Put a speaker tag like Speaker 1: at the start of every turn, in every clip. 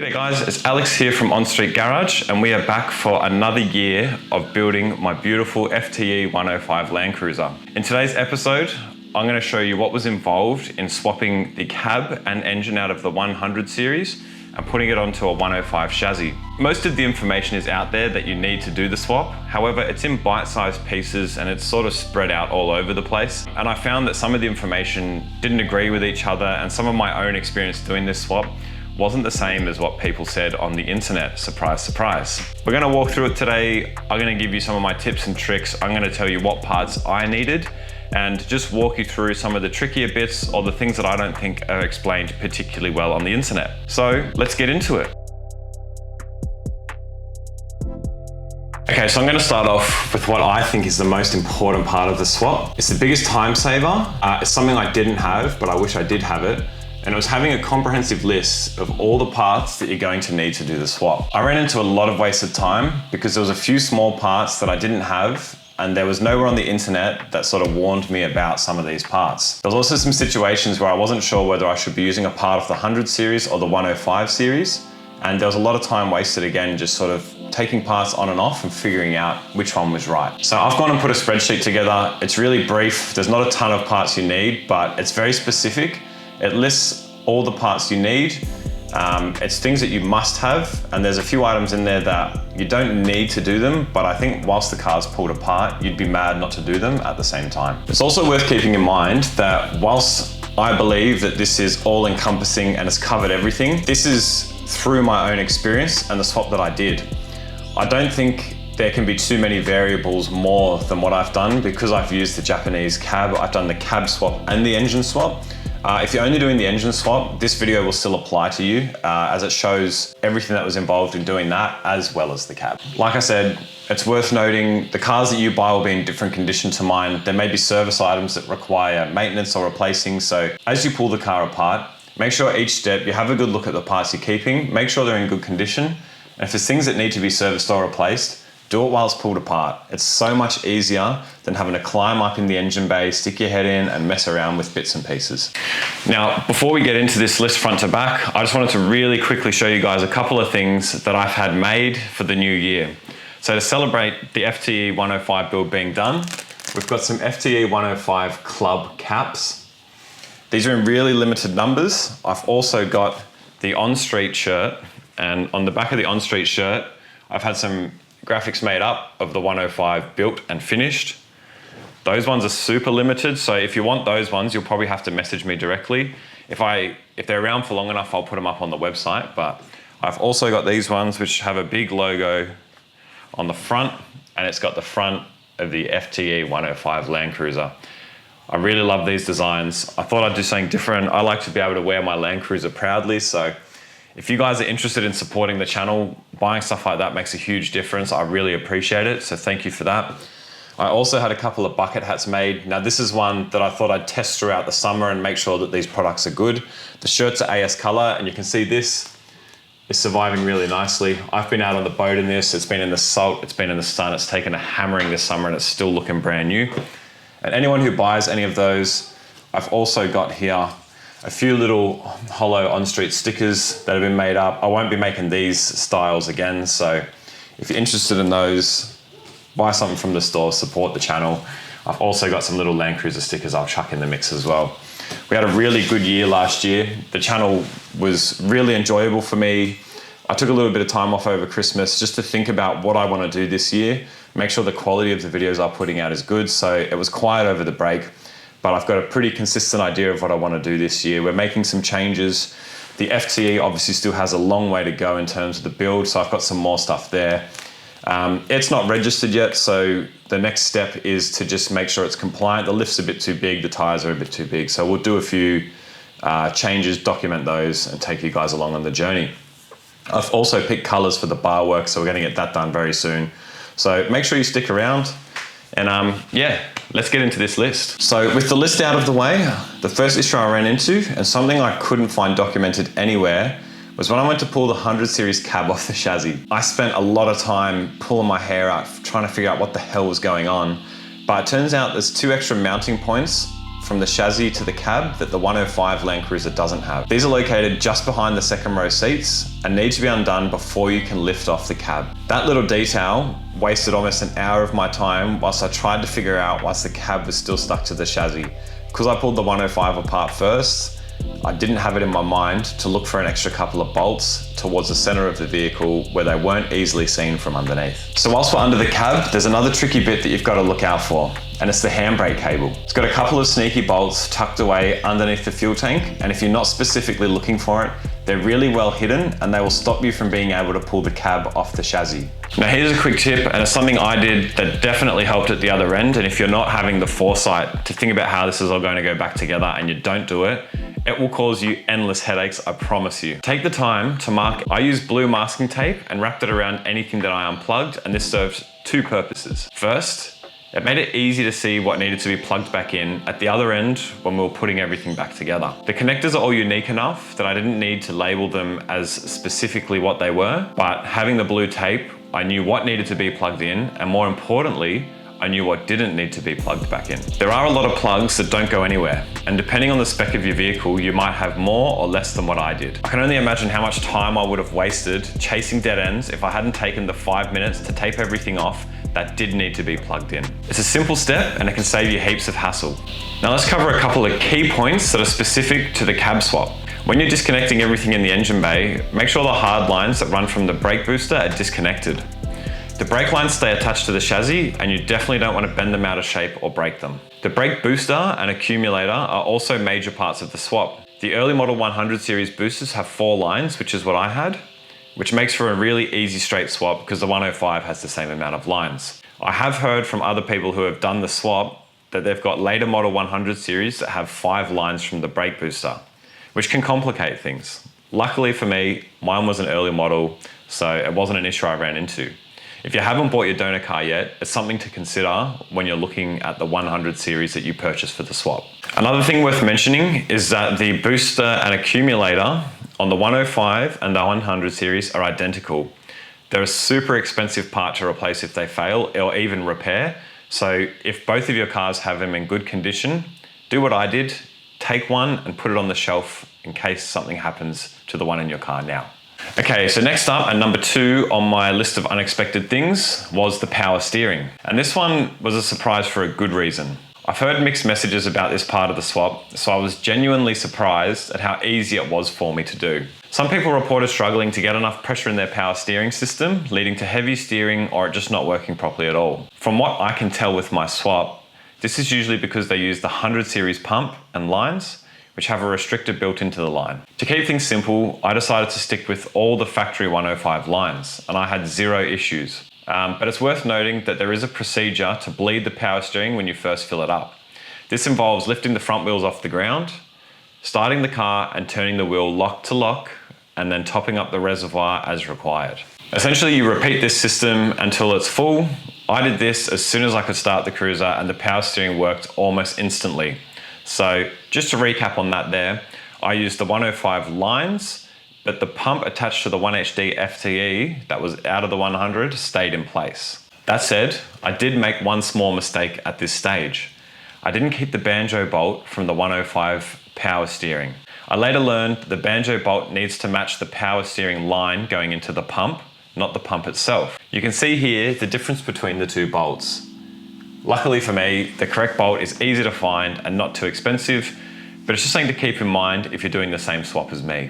Speaker 1: G'day guys, it's Alex here from On Street Garage, and we are back for another year of building my beautiful FTE 105 Land Cruiser. In today's episode, I'm going to show you what was involved in swapping the cab and engine out of the 100 series and putting it onto a 105 chassis. Most of the information is out there that you need to do the swap. However, it's in bite-sized pieces and it's sort of spread out all over the place. And I found that some of the information didn't agree with each other, and some of my own experience doing this swap wasn't the same as what people said on the internet. Surprise, surprise. We're gonna walk through it today. I'm gonna give you some of my tips and tricks. I'm gonna tell you what parts I needed and just walk you through some of the trickier bits or the things that I don't think are explained particularly well on the internet. So let's get into it. Okay, so I'm gonna start off with what I think is the most important part of the swap. It's the biggest time saver. It's something I didn't have, but I wish I did have it. And it was having a comprehensive list of all the parts that you're going to need to do the swap. I ran into a lot of wasted time because there was a few small parts that I didn't have, and there was nowhere on the internet that sort of warned me about some of these parts. There was also some situations where I wasn't sure whether I should be using a part of the 100 series or the 105 series. And there was a lot of time wasted again, just sort of taking parts on and off and figuring out which one was right. So I've gone and put a spreadsheet together. It's really brief. There's not a ton of parts you need, but it's very specific. It lists all the parts you need. It's things that you must have, and there's a few items in there that you don't need to do them, but I think whilst the car's pulled apart, you'd be mad not to do them at the same time. It's also worth keeping in mind that whilst I believe that this is all encompassing and has covered everything, this is through my own experience and the swap that I did. I don't think there can be too many variables more than what I've done because I've used the Japanese cab. I've done the cab swap and the engine swap. If you're only doing the engine swap, this video will still apply to you as it shows everything that was involved in doing that as well as the cab. Like I said, it's worth noting the cars that you buy will be in different condition to mine. There may be service items that require maintenance or replacing. So as you pull the car apart, make sure each step you have a good look at the parts you're keeping, make sure they're in good condition. And if there's things that need to be serviced or replaced, do it while it's pulled apart. It's so much easier than having to climb up in the engine bay, stick your head in and mess around with bits and pieces. Now, before we get into this list front to back, I just wanted to really quickly show you guys a couple of things that I've had made for the new year. So to celebrate the FTE 105 build being done, we've got some FTE 105 club caps. These are in really limited numbers. I've also got the on-street shirt, and on the back of the on-street shirt, I've had some graphics made up of the 105 built and finished. Those ones are super limited, so if you want those ones, you'll probably have to message me directly. If they're around for long enough, I'll put them up on the website, but I've also got these ones which have a big logo on the front, and it's got the front of the FTE 105 Land Cruiser. I really love these designs. I thought I'd do something different. I like to be able to wear my Land Cruiser proudly, so if you guys are interested in supporting the channel, buying stuff like that makes a huge difference. I really appreciate it, so thank you for that. I also had a couple of bucket hats made. Now this is one that I thought I'd test throughout the summer and make sure that these products are good. The shirts are AS color, and you can see this is surviving really nicely. I've been out on the boat in this, it's been in the salt, it's been in the sun, it's taken a hammering this summer and it's still looking brand new. And anyone who buys any of those, I've also got here a few little hollow on-street stickers that have been made up. I won't be making these styles again, so if you're interested in those, buy something from the store, support the channel. I've also got some little Land Cruiser stickers I'll chuck in the mix as well. We had a really good year last year. The channel was really enjoyable for me. I took a little bit of time off over Christmas just to think about what I want to do this year, make sure the quality of the videos I'm putting out is good. So it was quiet over the break, but I've got a pretty consistent idea of what I want to do this year. We're making some changes. The FTE obviously still has a long way to go in terms of the build, so I've got some more stuff there. It's not registered yet, so the next step is to just make sure it's compliant. The lift's a bit too big, the tires are a bit too big, so we'll do a few changes, document those, and take you guys along on the journey. I've also picked colors for the bar work, so we're gonna get that done very soon. So make sure you stick around. And yeah, let's get into this list. So with the list out of the way, the first issue I ran into, and something I couldn't find documented anywhere, was when I went to pull the 100 series cab off the chassis. I spent a lot of time pulling my hair out, trying to figure out what the hell was going on. But it turns out there's 2 extra mounting points from the chassis to the cab that the 105 Land Cruiser doesn't have. These are located just behind the second row seats and need to be undone before you can lift off the cab. That little detail wasted almost an hour of my time whilst I tried to figure out whilst the cab was still stuck to the chassis. Because I pulled the 105 apart first, I didn't have it in my mind to look for an extra couple of bolts towards the center of the vehicle where they weren't easily seen from underneath. So whilst we're under the cab, there's another tricky bit that you've got to look out for, and it's the handbrake cable. It's got a couple of sneaky bolts tucked away underneath the fuel tank, and if you're not specifically looking for it, they're really well hidden and they will stop you from being able to pull the cab off the chassis. Now here's a quick tip, and it's something I did that definitely helped at the other end, and if you're not having the foresight to think about how this is all going to go back together and you don't do it, it will cause you endless headaches, I promise you. Take the time to mark. I used blue masking tape and wrapped it around anything that I unplugged, and this served two purposes. First, it made it easy to see what needed to be plugged back in at the other end when we were putting everything back together. The connectors are all unique enough that I didn't need to label them as specifically what they were, but having the blue tape, I knew what needed to be plugged in, and more importantly, I knew what didn't need to be plugged back in. There are a lot of plugs that don't go anywhere, and depending on the spec of your vehicle, you might have more or less than what I did. I can only imagine how much time I would have wasted chasing dead ends if I hadn't taken the 5 minutes to tape everything off that did need to be plugged in. It's a simple step and it can save you heaps of hassle. Now let's cover a couple of key points that are specific to the cab swap. When you're disconnecting everything in the engine bay, make sure the hard lines that run from the brake booster are disconnected. The brake lines stay attached to the chassis and you definitely don't want to bend them out of shape or break them. The brake booster and accumulator are also major parts of the swap. The early model 100 series boosters have 4 lines, which is what I had, which makes for a really easy straight swap because the 105 has the same amount of lines. I have heard from other people who have done the swap that they've got later model 100 series that have 5 lines from the brake booster, which can complicate things. Luckily for me, mine was an early model, so it wasn't an issue I ran into. If you haven't bought your donor car yet, it's something to consider when you're looking at the 100 series that you purchased for the swap. Another thing worth mentioning is that the booster and accumulator on the 105 and the 100 series are identical. They're a super expensive part to replace if they fail or even repair. So if both of your cars have them in good condition, do what I did, take one and put it on the shelf in case something happens to the one in your car now. Okay, so next up, and number 2 on my list of unexpected things, was the power steering. And this one was a surprise for a good reason. I've heard mixed messages about this part of the swap, so I was genuinely surprised at how easy it was for me to do. Some people reported struggling to get enough pressure in their power steering system, leading to heavy steering or it just not working properly at all. From what I can tell with my swap, this is usually because they use the 100 series pump and lines, which have a restrictor built into the line. To keep things simple, I decided to stick with all the factory 105 lines, and I had 0 issues. But it's worth noting that there is a procedure to bleed the power steering when you first fill it up. This involves lifting the front wheels off the ground, starting the car and turning the wheel lock to lock, and then topping up the reservoir as required. Essentially, you repeat this system until it's full. I did this as soon as I could start the Cruiser, and the power steering worked almost instantly. So just to recap on that there, I used the 105 lines, but the pump attached to the 1HD FTE that was out of the 100 stayed in place. That said, I did make one small mistake at this stage. I didn't keep the banjo bolt from the 105 power steering. I later learned that the banjo bolt needs to match the power steering line going into the pump, not the pump itself. You can see here the difference between the 2 bolts. Luckily for me, the correct bolt is easy to find and not too expensive, but it's just something to keep in mind if you're doing the same swap as me.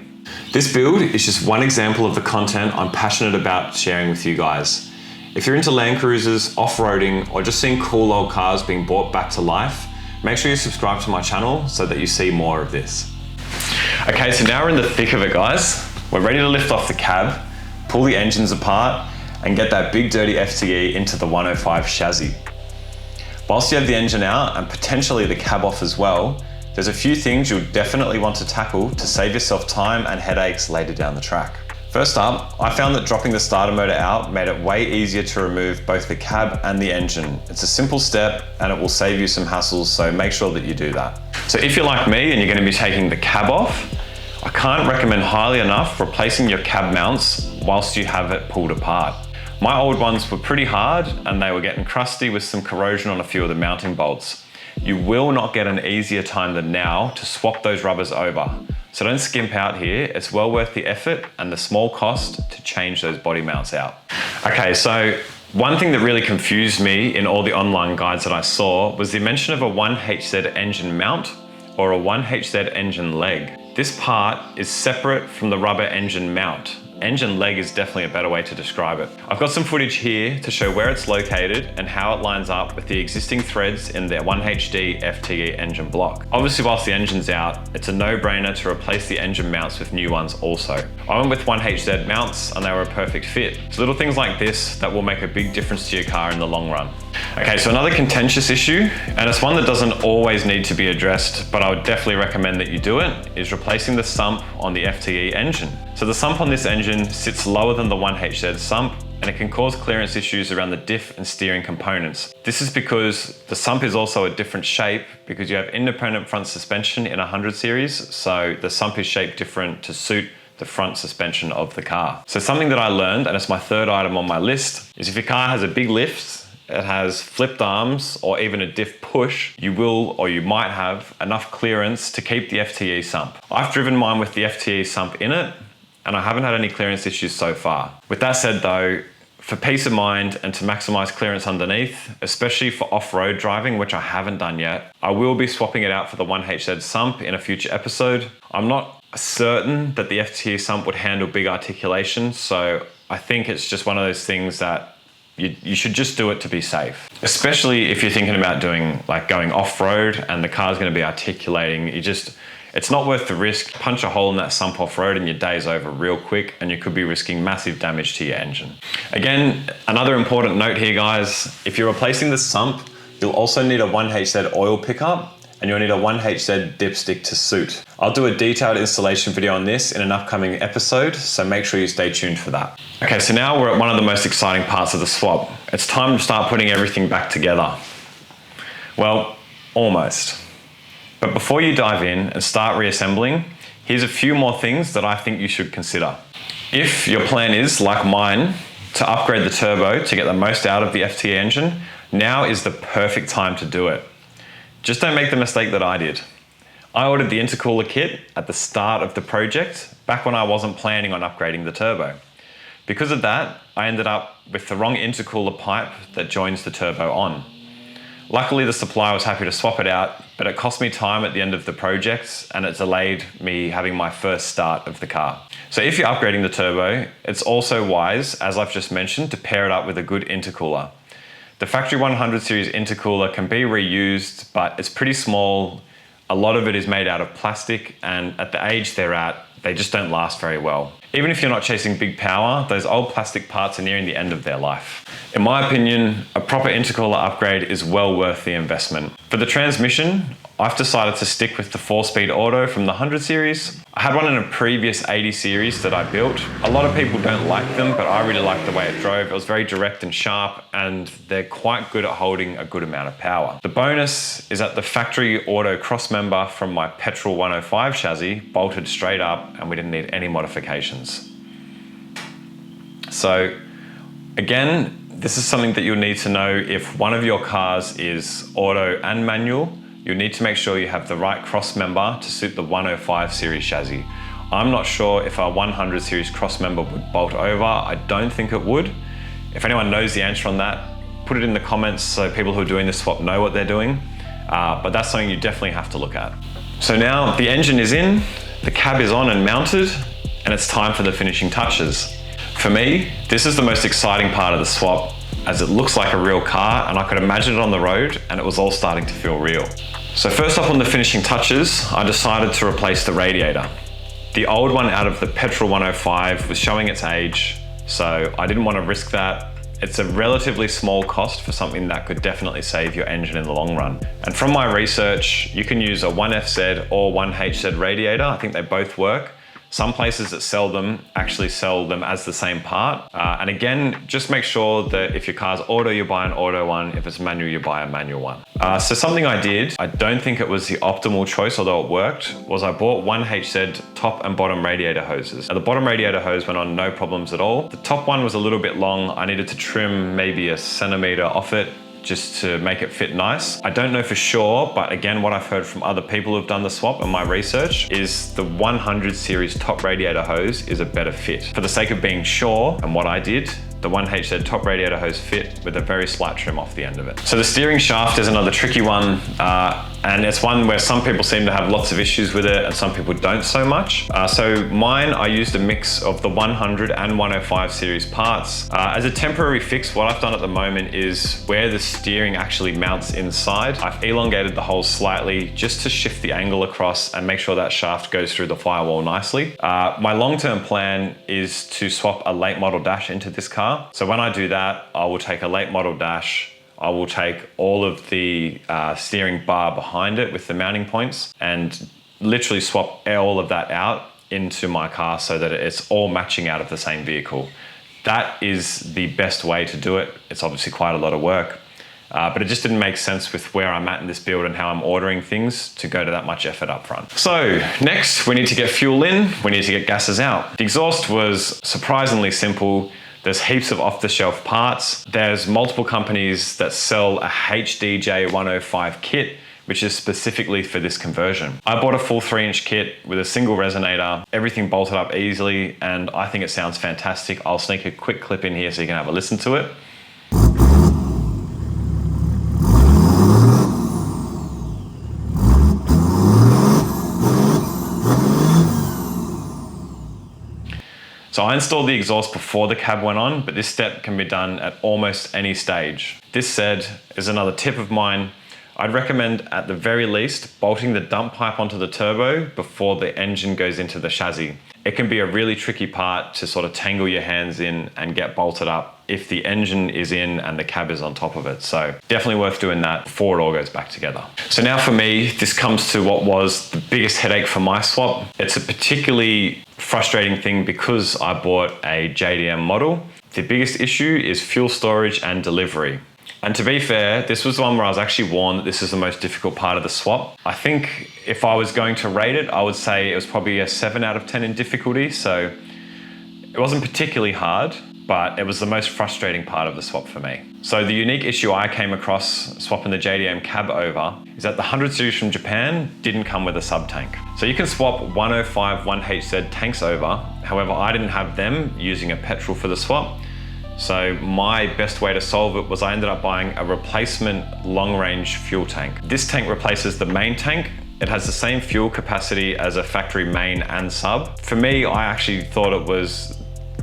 Speaker 1: This build is just one example of the content I'm passionate about sharing with you guys. If you're into Land Cruisers, off-roading, or just seeing cool old cars being brought back to life, make sure you subscribe to my channel so that you see more of this. Okay, so now we're in the thick of it, guys. We're ready to lift off the cab, pull the engines apart, and get that big dirty FTE into the 105 chassis. Whilst you have the engine out and potentially the cab off as well, there's a few things you'll definitely want to tackle to save yourself time and headaches later down the track. First up, I found that dropping the starter motor out made it way easier to remove both the cab and the engine. It's a simple step and it will save you some hassles, so make sure that you do that. So if you're like me and you're going to be taking the cab off, I can't recommend highly enough replacing your cab mounts whilst you have it pulled apart. My old ones were pretty hard and they were getting crusty with some corrosion on a few of the mounting bolts. you will not get an easier time than now to swap those rubbers over. So don't skimp out here. It's well worth the effort and the small cost to change those body mounts out. Okay, so one thing that really confused me in all the online guides that I saw was the mention of a 1HZ engine mount or a 1HZ engine leg. This part is separate from the rubber engine mount. Engine leg is definitely a better way to describe it. I've got some footage here to show where it's located and how it lines up with the existing threads in their 1HD FTE engine block. Obviously, whilst the engine's out, it's a no-brainer to replace the engine mounts with new ones also. I went with 1HZ mounts and they were a perfect fit. It's little things like this that will make a big difference to your car in the long run. Okay, so another contentious issue, and it's one that doesn't always need to be addressed, but I would definitely recommend that you do it, is replacing the sump on the FTE engine. So the sump on this engine sits lower than the 1HZ sump, and it can cause clearance issues around the diff and steering components. This is because the sump is also a different shape because you have independent front suspension in a 100 series, so the sump is shaped different to suit the front suspension of the car. So something that I learned, and it's my third item on my list, is if your car has a big lift, it has flipped arms or even a diff push, you will or you might have enough clearance to keep the FTE sump. I've driven mine with the FTE sump in it, and I haven't had any clearance issues so far. With that said though, for peace of mind and to maximize clearance underneath, especially for off-road driving, which I haven't done yet, I will be swapping it out for the 1HZ sump in a future episode. I'm not certain that the FTE sump would handle big articulation, so I think it's just one of those things that you should just do it to be safe. Especially if you're thinking about going off-road and the car's gonna be articulating, it's not worth the risk. Punch a hole in that sump off-road and your day's over real quick and you could be risking massive damage to your engine. Again, another important note here guys, if you're replacing the sump, you'll also need a 1HZ oil pickup and you'll need a 1HZ dipstick to suit. I'll do a detailed installation video on this in an upcoming episode, so make sure you stay tuned for that. Okay, so now we're at one of the most exciting parts of the swap. It's time to start putting everything back together. Well, almost. But before you dive in and start reassembling, here's a few more things that I think you should consider. If your plan is, like mine, to upgrade the turbo to get the most out of the FTE engine, now is the perfect time to do it. Just don't make the mistake that I did. I ordered the intercooler kit at the start of the project, back when I wasn't planning on upgrading the turbo. Because of that, I ended up with the wrong intercooler pipe that joins the turbo on. Luckily, the supplier was happy to swap it out, but it cost me time at the end of the project and it delayed me having my first start of the car. So if you're upgrading the turbo, it's also wise, as I've just mentioned, to pair it up with a good intercooler. The factory 100 series intercooler can be reused, but it's pretty small. A lot of it is made out of plastic, and at the age they're at, they just don't last very well. Even if you're not chasing big power, those old plastic parts are nearing the end of their life. In my opinion, a proper intercooler upgrade is well worth the investment. For the transmission, I've decided to stick with the 4-speed auto from the 100 series. I had one in a previous 80 series that I built. A lot of people don't like them, but I really liked the way it drove. It was very direct and sharp, and they're quite good at holding a good amount of power. The bonus is that the factory auto crossmember from my petrol 105 chassis bolted straight up, and we didn't need any modifications. So again, this is something that you'll need to know if one of your cars is auto and manual. You'll need to make sure you have the right cross member to suit the 105 series chassis. I'm not sure if our 100 series cross member would bolt over. I don't think it would. If anyone knows the answer on that, put it in the comments so people who are doing this swap know what they're doing. But that's something you definitely have to look at. So now the engine is in, the cab is on and mounted, and it's time for the finishing touches. For me, this is the most exciting part of the swap, as it looks like a real car and I could imagine it on the road and it was all starting to feel real. So first up on the finishing touches, I decided to replace the radiator. The old one out of the petrol 105 was showing its age, so I didn't want to risk that. It's a relatively small cost for something that could definitely save your engine in the long run. And from my research, you can use a 1FZ or 1HZ radiator. I think they both work. Some places that sell them actually sell them as the same part. And again, just make sure that if your car's auto, you buy an auto one. If it's manual, you buy a manual one. So something I did, I don't think it was the optimal choice, although it worked, was I bought 1HZ top and bottom radiator hoses. Now, the bottom radiator hose went on no problems at all. The top one was a little bit long. I needed to trim maybe a centimeter off it. just to make it fit nice. I don't know for sure, but again, what I've heard from other people who've done the swap and my research is the 100 series top radiator hose is a better fit. For the sake of being sure, and what I did, the 1HZ top radiator hose fit with a very slight trim off the end of it. So the steering shaft is another tricky one, and it's one where some people seem to have lots of issues with it and some people don't so much. So mine, I used a mix of the 100 and 105 series parts. As a temporary fix, what I've done at the moment is where the steering actually mounts inside, I've elongated the holes slightly just to shift the angle across and make sure that shaft goes through the firewall nicely. My long-term plan is to swap a late model dash into this car. So when I do that, I will take a late model dash, I will take all of the steering bar behind it with the mounting points and literally swap all of that out into my car so that it's all matching out of the same vehicle. That is the best way to do it. It's obviously quite a lot of work, but it just didn't make sense with where I'm at in this build and how I'm ordering things to go to that much effort up front. So next, we need to get fuel in, we need to get gases out. The exhaust was surprisingly simple. There's heaps of off-the-shelf parts. There's multiple companies that sell a HDJ 105 kit, which is specifically for this conversion. I bought a full 3-inch kit with a single resonator, everything bolted up easily, and I think it sounds fantastic. I'll sneak a quick clip in here so you can have a listen to it. So I installed the exhaust before the cab went on, but this step can be done at almost any stage. This said, is another tip of mine. I'd recommend at the very least bolting the dump pipe onto the turbo before the engine goes into the chassis. It can be a really tricky part to sort of tangle your hands in and get bolted up if the engine is in and the cab is on top of it. So definitely worth doing that before it all goes back together. So now for me, this comes to what was the biggest headache for my swap. It's a particularly frustrating thing because I bought a JDM model. The biggest issue is fuel storage and delivery. And to be fair, this was the one where I was actually warned that this is the most difficult part of the swap. I think if I was going to rate it, I would say it was probably a 7 out of 10 in difficulty. So it wasn't particularly hard, but it was the most frustrating part of the swap for me. So the unique issue I came across swapping the JDM cab over is that the 100 series from Japan didn't come with a sub tank. So you can swap 105 1HZ tanks over. However, I didn't have them using a petrol for the swap. So my best way to solve it was I ended up buying a replacement long-range fuel tank. This tank replaces the main tank. It has the same fuel capacity as a factory main and sub. For me, I actually thought it was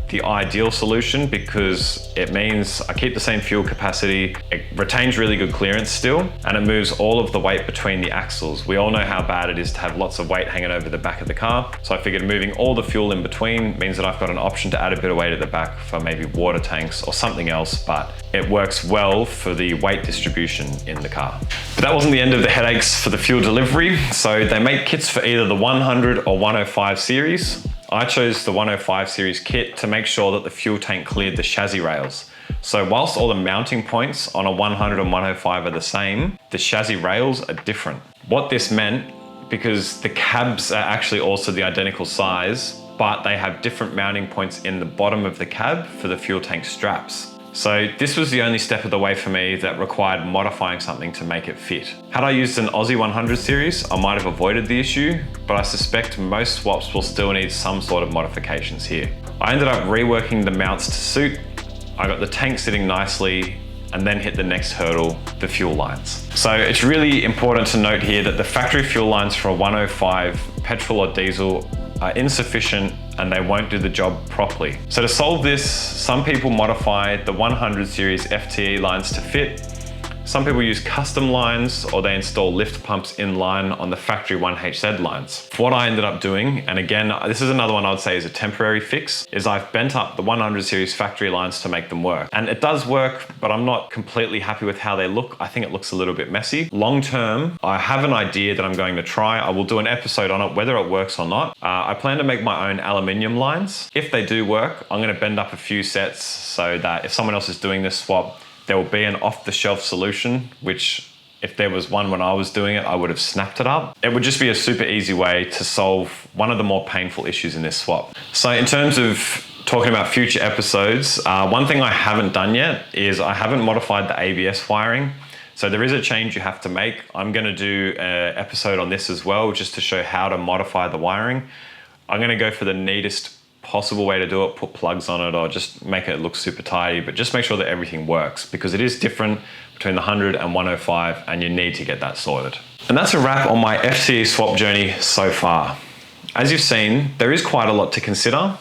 Speaker 1: the ideal solution because it means I keep the same fuel capacity, it retains really good clearance still, and it moves all of the weight between the axles. We all know how bad it is to have lots of weight hanging over the back of the car. So I figured moving all the fuel in between means that I've got an option to add a bit of weight at the back for maybe water tanks or something else, but it works well for the weight distribution in the car. But that wasn't the end of the headaches for the fuel delivery. So they make kits for either the 100 or 105 series. I chose the 105 series kit to make sure that the fuel tank cleared the chassis rails. So whilst all the mounting points on a 100 and 105 are the same, the chassis rails are different. What this meant, because the cabs are actually also the identical size, but they have different mounting points in the bottom of the cab for the fuel tank straps. So this was the only step of the way for me that required modifying something to make it fit. Had I used an Aussie 100 series, I might have avoided the issue, but I suspect most swaps will still need some sort of modifications here. I ended up reworking the mounts to suit. I got the tank sitting nicely and then hit the next hurdle, the fuel lines. So it's really important to note here that the factory fuel lines for a 105 petrol or diesel are insufficient and they won't do the job properly. So to solve this, some people modify the 100 series FTE lines to fit. Some people use custom lines or they install lift pumps in line on the factory 1HZ lines. What I ended up doing, and again, this is another one I would say is a temporary fix, is I've bent up the 100 series factory lines to make them work. And it does work, but I'm not completely happy with how they look. I think it looks a little bit messy. Long term, I have an idea that I'm going to try. I will do an episode on it, whether it works or not. I plan to make my own aluminium lines. If they do work, I'm going to bend up a few sets so that if someone else is doing this swap, there will be an off-the-shelf solution, which if there was one when I was doing it, I would have snapped it up. It would just be a super easy way to solve one of the more painful issues in this swap. So in terms of talking about future episodes, one thing I haven't done yet is I haven't modified the ABS wiring. So there is a change you have to make. I'm gonna do an episode on this as well, just to show how to modify the wiring. I'm gonna go for the neatest possible way to do it, put plugs on it or just make it look super tidy, but just make sure that everything works because it is different between the 100 and 105 and you need to get that sorted. And that's a wrap on my FTE swap journey so far. As you've seen, there is quite a lot to consider.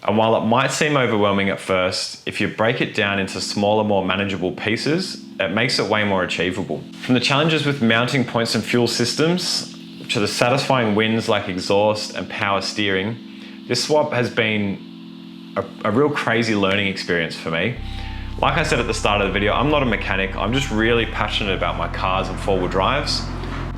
Speaker 1: And while it might seem overwhelming at first, if you break it down into smaller, more manageable pieces, it makes it way more achievable. From the challenges with mounting points and fuel systems, to the satisfying wins like exhaust and power steering, this swap has been a real crazy learning experience for me. Like I said at the start of the video, I'm not a mechanic. I'm just really passionate about my cars and four-wheel drives.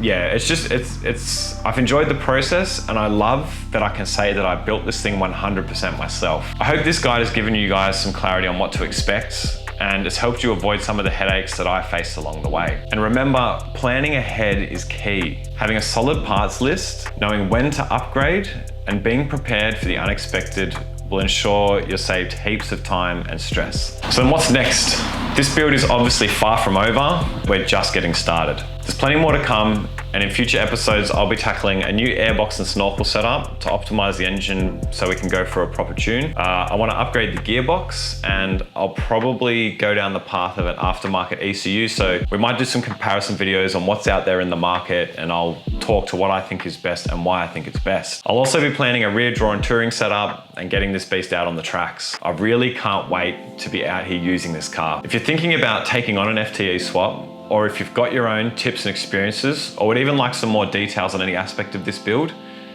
Speaker 1: Yeah, I've enjoyed the process and I love that I can say that I built this thing 100% myself. I hope this guide has given you guys some clarity on what to expect and it's helped you avoid some of the headaches that I faced along the way. And remember, planning ahead is key. Having a solid parts list, knowing when to upgrade, and being prepared for the unexpected will ensure you're saved heaps of time and stress. So then what's next? This build is obviously far from over. We're just getting started. There's plenty more to come, and in future episodes, I'll be tackling a new airbox and snorkel setup to optimize the engine so we can go for a proper tune. I want to upgrade the gearbox, and I'll probably go down the path of an aftermarket ECU. So we might do some comparison videos on what's out there in the market, and I'll talk to what I think is best and why I think it's best. I'll also be planning a rear draw and touring setup and getting this beast out on the tracks. I really can't wait to be out here using this car. If you're thinking about taking on an FTE swap, or if you've got your own tips and experiences, or would even like some more details on any aspect of this build,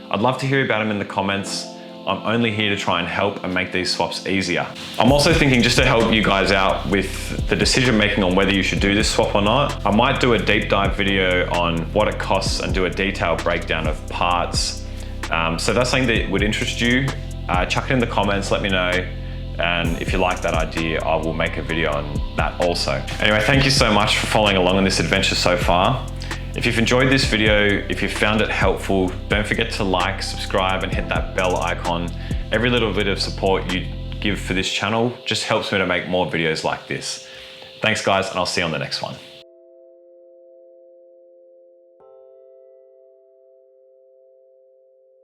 Speaker 1: I'd love to hear about them in the comments. I'm only here to try and help and make these swaps easier. I'm also thinking just to help you guys out with the decision making on whether you should do this swap or not, I might do a deep dive video on what it costs and do a detailed breakdown of parts. So that's something that would interest you. Chuck it in the comments, let me know. And if you like that idea, I will make a video on that also. Anyway, thank you so much for following along on this adventure so far. If you've enjoyed this video, if you found it helpful, don't forget to like, subscribe, and hit that bell icon. Every little bit of support you give for this channel just helps me to make more videos like this. Thanks guys, and I'll see you on the next one.